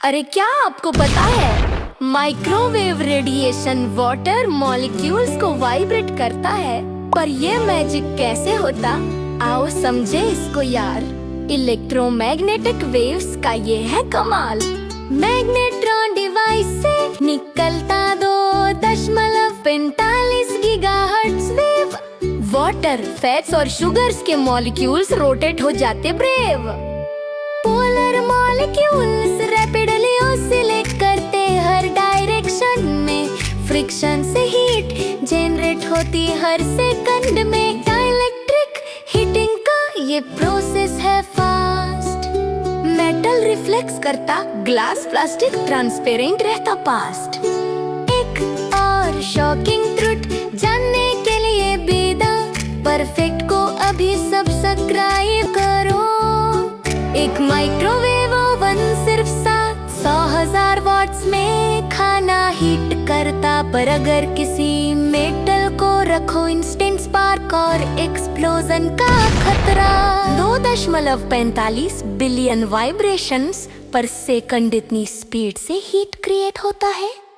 अरे क्या आपको पता है माइक्रोवेव रेडिएशन वाटर मॉलिक्यूल्स को वाइब्रेट करता है। पर ये मैजिक कैसे होता, आओ समझे इसको यार। इलेक्ट्रोमैग्नेटिक वेव्स का ये है कमाल। मैग्नेट्रॉन डिवाइस से निकलता 2.45 गीगाहर्ट्ज वेव। वाटर, फैट्स और शुगर्स के मॉलिक्यूल्स रोटेट हो जाते brave. Polar molecules rapidly oscillate करते हर डायरेक्शन में। फ्रिक्शन से हीट जनरेट होती हर सेकंड में। डाइलेक्ट्रिक हीटिंग का ये प्रोसेस है फास्ट। मेटल रिफ्लेक्स करता, ग्लास प्लास्टिक ट्रांसपेरेंट रहता पास्ट। एक और शॉकिंग ट्रुथ जानने के लिए बेदा परफेक्ट को अभी सब्सक्राइब करो। एक माइक्रोवेव ओवन सिर्फ 700,000 वॉट्स में खाना हीट करता। पर अगर किसी मेटल को रखो इंस्टेंट स्पार्क और एक्सप्लोजन का खतरा। 2.45 बिलियन वाइब्रेशंस पर सेकंड इतनी स्पीड से हीट क्रिएट होता है।